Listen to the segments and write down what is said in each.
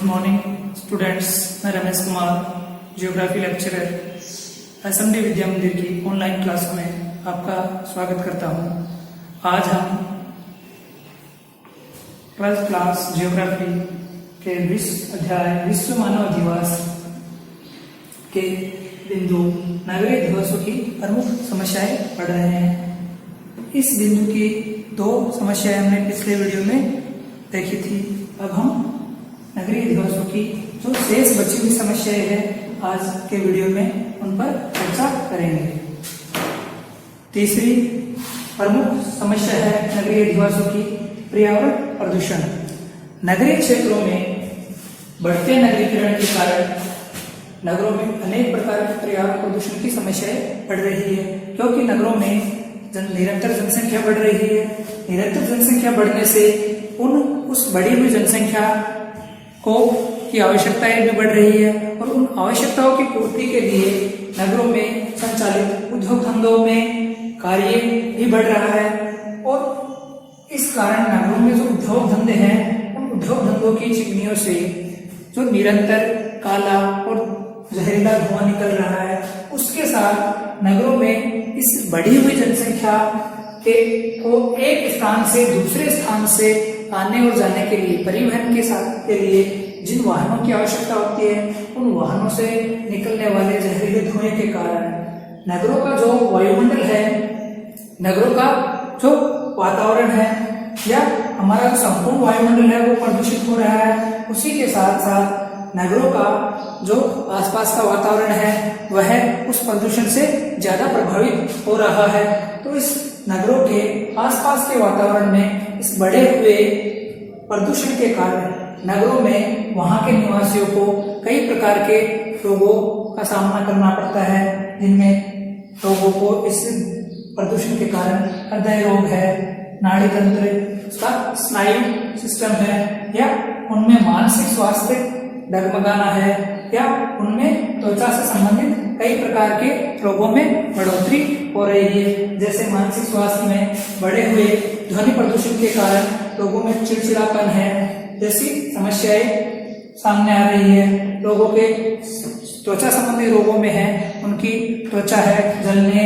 Morning students, मैं Ramesh Kumar, geography lecturer, SMD Vidya Mandir की online class में आपका स्वागत करता हूं। आज हम 12th क्लास जियोग्राफी के अध्याय विश्व मानव दिवस के बिंदु नागरिक दिवसों की प्रमुख समस्याएं पढ़ रहे हैं। इस बिंदु की 2 समस्याएं हमने पिछले वीडियो में देखी थी। अब हम नगरीय दिवसों की जो शेष बची हुई समस्याएं हैं आज के वीडियो में उन पर चर्चा करेंगे। तीसरी प्रमुख समस्या है नगरीय दिवसों की पर्यावरण प्रदूषण। नगरीय क्षेत्रों में बढ़ते नगरीकरण के कारण नगरों में अनेक प्रकार के पर्यावरण प्रदूषण की समस्याएं बढ़ रही है, क्योंकि नगरों में निरंतर जनसंख्या बढ़ रही है। निरंतर जनसंख्या बढ़ने से उस बढ़ी हुई जनसंख्या की आवश्यकताएं भी बढ़ रही है और उन आवश्यकताओं की पूर्ति के लिए नगरों में संचालित उद्योग धंधों में कार्य भी बढ़ रहा है और इस कारण नगरों में जो उद्योग धंधे हैं उन उद्योग धंधों की चिमनियों से जो निरंतर काला और जहरीला धुआं निकल रहा है, उसके साथ नगरों में इस बढ़ी हुई जनसंख्या को एक स्थान से दूसरे स्थान से आने और जाने के लिए परिवहन के लिए जिन वाहनों की आवश्यकता होती है, उन वाहनों से निकलने वाले जहरीले धुएं के कारण नगरों का जो वायुमंडल है, नगरों का जो वातावरण है या हमारा जो संपूर्ण वायुमंडल है वो प्रदूषित हो रहा है। उसी के साथ साथ नगरों का जो आसपास का वातावरण है वह उस प्रदूषण से ज्यादा प्रभावित हो रहा है। तो इस नगरों के आसपास के वातावरण में इस बढ़े हुए प्रदूषण के कारण नगरों में वहां के निवासियों को कई प्रकार के रोगों का सामना करना पड़ता है, जिनमें लोगों को इस प्रदूषण के कारण हृदय रोग है, नाड़ी तंत्र, उसका स्नायु सिस्टम है, या उनमें मानसिक स्वास्थ्य डगमगाना है, या उनमें त्वचा से संबंधित कई प्रकार के रोगों में बढ़ोतरी हो रही है। जैसे मानसिक स्वास्थ्य में बढ़े हुए ध्वनि प्रदूषण के कारण लोगों में चिड़चिड़ापन है जैसी समस्याएं सामने आ रही है। लोगों के त्वचा संबंधी रोगों में है, उनकी त्वचा है जलने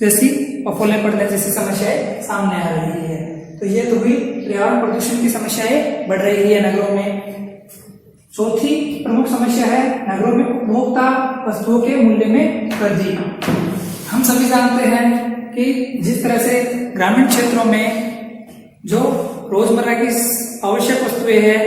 जैसी, फफोले पड़ने जैसी समस्याएं सामने आ रही है। तो ये तो हुई पर्यावरण प्रदूषण की समस्याएं बढ़ रही है नगरों में। चौथी प्रमुख समस्या है नगरों में उपभोक्ता वस्तुओं के मूल्य में वृद्धि। हम सभी जानते हैं कि जिस तरह से ग्रामीण क्षेत्रों में जो रोजमर्रा की आवश्यक वस्तुएं हैं,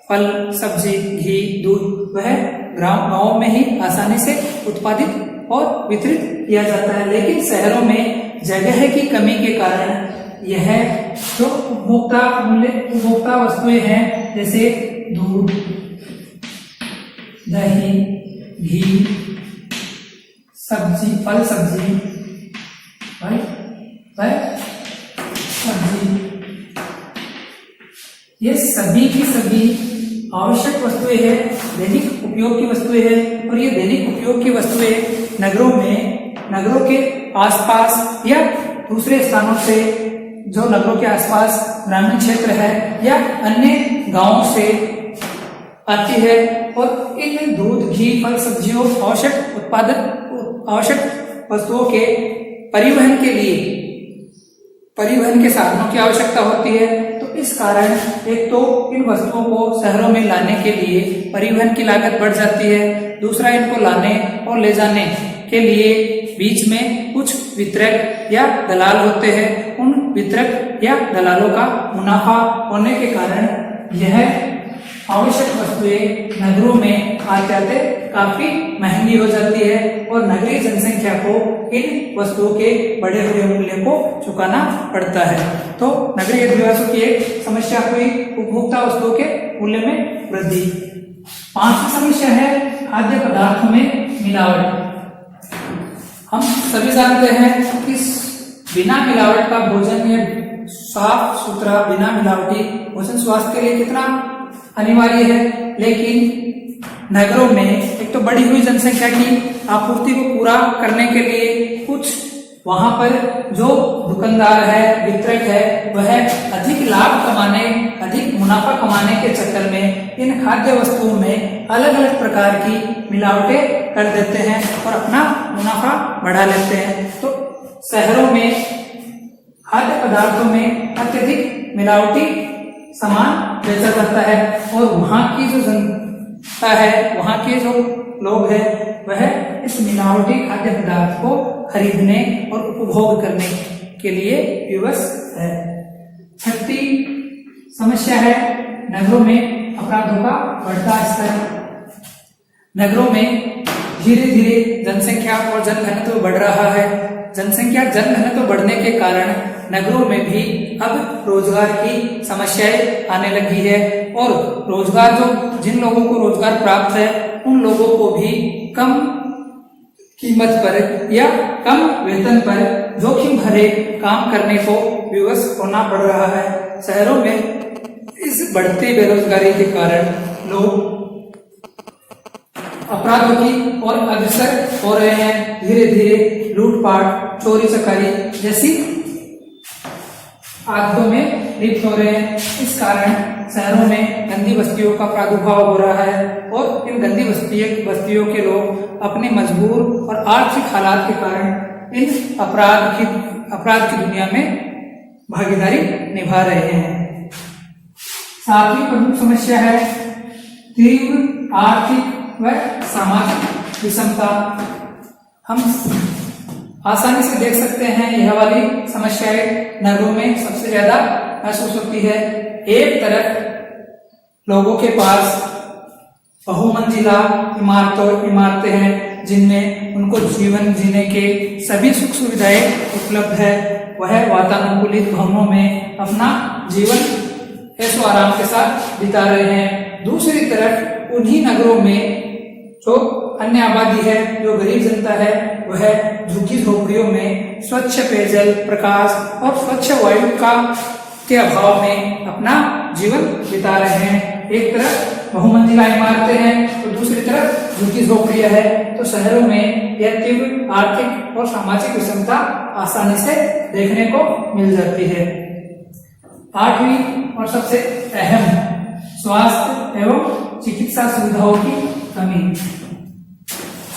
फल, सब्जी, घी, दूध, वह गांवों में ही आसानी से उत्पादित और वितरित किया जाता है। लेकिन शहरों में जगह की कमी के कारण यह जो उपभोक्ता वस्तुएं हैं, जैसे दूध, दही, घी, सब्जी, फल सब्जी, ये सभी की सभी आवश्यक वस्तुएं हैं, दैनिक उपयोग की वस्तुएं हैं। और ये दैनिक उपयोग की वस्तुएं नगरों के आसपास या दूसरे स्थानों से, जो नगरों के आसपास ग्रामीण क्षेत्र है या अन्य गांवों से आती है, और इन दूध, घी, फल, सब्जियों आवश्यक वस्तुओं के परिवहन के साधनों की आवश्यकता होती है। तो इस कारण एक तो इन वस्तुओं को शहरों में लाने के लिए परिवहन की लागत बढ़ जाती है, दूसरा इनको लाने और ले जाने के लिए बीच में कुछ वितरक या दलाल होते हैं। उन वितरक या दलालों का मुनाफा होने के कारण यह आवश्यक वस्तुएं नगरों में आते काफी महंगी हो जाती है और नगरीय जनसंख्या को इन वस्तुओं के बढ़े हुए मूल्य को चुकाना पड़ता है। तो नगरीय दिवसों की एक समस्या हुई उपभोक्ता वस्तुओं के मूल्य में वृद्धि। 5वीं समस्या है खाद्य पदार्थों में मिलावट। हम सभी जानते हैं कि बिना मिलावट का भोजन या साफ सुथरा बिना मिलावटी भोजन स्वास्थ्य के लिए कितना अनिवार्य है, लेकिन नगरों में एक तो बढ़ी हुई जनसंख्या की आपूर्ति को पूरा करने के लिए कुछ वहां पर जो दुकानदार है, वितरक है, वह अधिक लाभ कमाने, अधिक मुनाफा कमाने के चक्कर में इन खाद्य वस्तुओं में अलग अलग प्रकार की मिलावटें कर देते हैं और अपना मुनाफा बढ़ा लेते हैं। तो शहरों में खाद्य पदार्थों में अत्यधिक मिलावटी सामान बेचा जाता है और वहां की जो जनता है, वहां के जो लोग हैं, वह इस मिलावटी खाद्य पदार्थ को खरीदने और उपभोग करने के लिए विवश है। छठी समस्या है नगरों में अपराधों का बढ़ता स्तर। नगरों में धीरे धीरे जनसंख्या और जनघनत्व बढ़ रहा है। जनसंख्या जनघनत्व बढ़ने के कारण नगरों में भी अब रोजगार की समस्याएं आने लगी है और रोजगार जिन लोगों को रोजगार प्राप्त है उन लोगों को भी कम कीमत पर या कम वेतन पर जोखिम भरे काम करने को विवश होना पड़ रहा है। शहरों में इस बढ़ती बेरोजगारी के कारण लोग अपराधों की ओर अग्रसर हो रहे हैं। धीरे धीरे लूटपाट, चोरी चकारी जैसी आदतों में लिप्त हो रहे हैं। इस कारण शहरों में गंदी बस्तियों का प्रादुर्भाव हो रहा है और इन गंदी बस्तियों के लोग अपने मजबूर और आर्थिक हालात के कारण इन अपराध की दुनिया में भागीदारी निभा रहे हैं। सातवीं प्रमुख समस्या है तीव्र आर्थिक व सामाजिक विषमता। हम आसानी से देख सकते हैं यह वाली समस्याएं नगरों में सबसे ज्यादा महसूस होती है। एक तरफ लोगों के पास बहुमंजिला इमारतें हैं जिनमें उनको जीवन जीने के सभी सुख सुविधाएं उपलब्ध है। वह वातानुकूलित भवनों में अपना जीवन ऐशो आराम के साथ बिता रहे हैं। दूसरी तरफ उन्हीं नगरों में जो अन्य आबादी है, जो गरीब जनता है, वह झुग्गी झोपड़ियों में स्वच्छ पेयजल, प्रकाश और स्वच्छ वायु के अभाव में अपना जीवन बिता रहे हैं। एक तरफ बहुमंजिला इमारतें हैं तो दूसरी तरफ झुग्गी झोपड़ियां है। तो शहरों में यह तीव्र आर्थिक और सामाजिक विषमता आसानी से देखने को मिल जाती है। आठवीं और सबसे अहम, स्वास्थ्य एवं चिकित्सा सुविधाओं की कमी।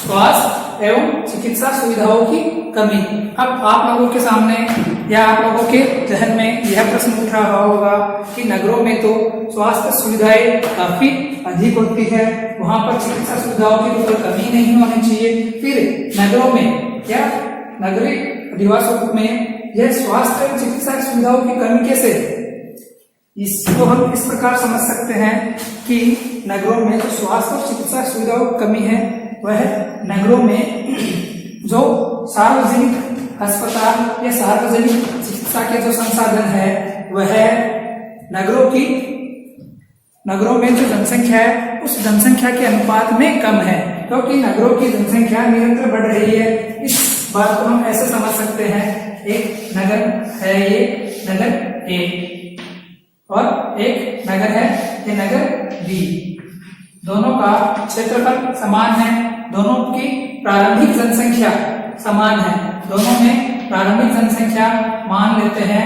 स्वास्थ्य एवं चिकित्सा सुविधाओं की कमी। अब आप लोगों के सामने या आप लोगों के जहन में यह प्रश्न उठ रहा होगा कि नगरों में तो स्वास्थ्य सुविधाएं काफी अधिक होती है, वहां पर चिकित्सा सुविधाओं की कोई कमी नहीं होनी चाहिए, फिर नगरों में या नगरीय अधिवासों में यह स्वास्थ्य एवं चिकित्सा सुविधाओं की कमी कैसे? इसको हम इस प्रकार समझ सकते हैं कि नगरों में जो स्वास्थ्य और चिकित्सा सुविधाओं की कमी है वह नगरों में जो सार्वजनिक अस्पताल या सार्वजनिक चिकित्सा के जो संसाधन है वह नगरों में जो जनसंख्या है उस जनसंख्या के अनुपात में कम है, क्योंकि नगरों की जनसंख्या निरंतर बढ़ रही है। इस बात को हम ऐसे समझ सकते हैं, एक नगर है ये नगर ए और एक नगर है ये नगर बी। दोनों का क्षेत्रफल समान है, दोनों की प्रारंभिक जनसंख्या समान है। दोनों में प्रारंभिक जनसंख्या मान लेते हैं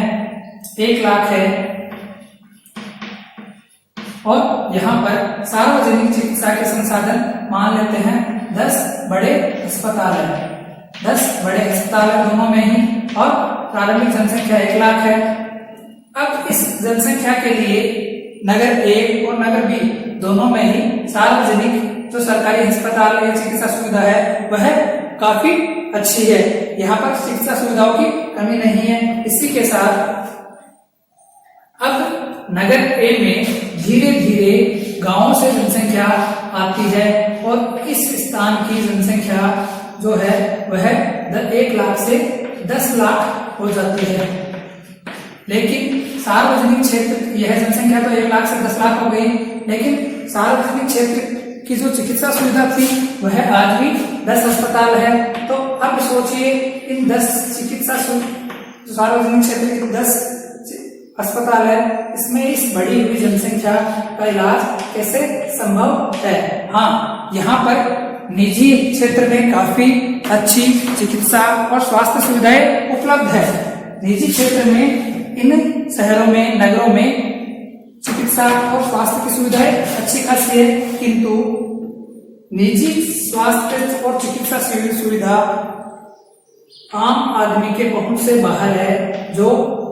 1 लाख है और यहाँ पर सार्वजनिक चिकित्सा के संसाधन मान लेते हैं 10 बड़े अस्पताल है। 10 बड़े अस्पताल है दोनों में ही और प्रारंभिक जनसंख्या 1 लाख है। अब इस जनसंख्या के लिए नगर ए और नगर बी दोनों में ही सार्वजनिक जो सरकारी अस्पताल या चिकित्सा सुविधा है वह काफी अच्छी है। यहाँ पर चिकित्सा सुविधाओं की कमी नहीं है। इसी के साथ अब नगर ए में धीरे धीरे गांवों से जनसंख्या आती है और इस स्थान की जनसंख्या जो है वह 1 लाख से 10 लाख हो जाती है। लेकिन सार्वजनिक क्षेत्र यह जनसंख्या तो 1 लाख से 10 लाख हो गई, लेकिन सार्वजनिक क्षेत्र की जो चिकित्सा सुविधा थी वह आज भी 10 अस्पताल है। तो अब सोचिए इन 10 चिकित्सा सार्वजनिक क्षेत्र के 10 अस्पताल है, इसमें इस बढ़ी हुई जनसंख्या का इलाज कैसे संभव है? हाँ, यहाँ पर निजी क्षेत्र में काफी अच्छी चिकित्सा और स्वास्थ्य सुविधाएं उपलब्ध है। निजी क्षेत्र में इन शहरों में, नगरों में चिकित्सा और स्वास्थ्य की सुविधाएं अच्छी खासी है, किंतु निजी स्वास्थ्य और चिकित्सा सुविधा आम आदमी के पहुंच से बाहर है, जो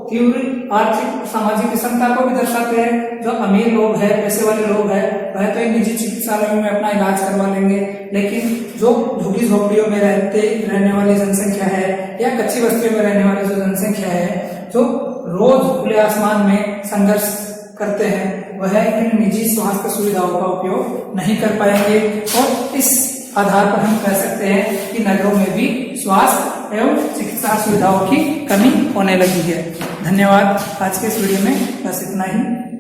तीव्र आर्थिक और सामाजिक विषमता को भी दर्शाते हैं। जो अमीर लोग हैं, पैसे वाले लोग हैं, वह तो इन निजी चिकित्सालयों में अपना इलाज करवा लेंगे, लेकिन जो झुग्गी झोपड़ियों में रहने वाली जनसंख्या है या कच्ची बस्तियों में रहने वाली जो जनसंख्या है, जो रोज खुले आसमान में संघर्ष करते हैं, वह इन निजी स्वास्थ्य सुविधाओं का उपयोग नहीं कर पाएंगे। और इस आधार पर हम कह सकते हैं कि नगरों में भी स्वास्थ्य एवं चिकित्सा सुविधाओं की कमी होने लगी है। धन्यवाद। आज के इस वीडियो में बस इतना ही।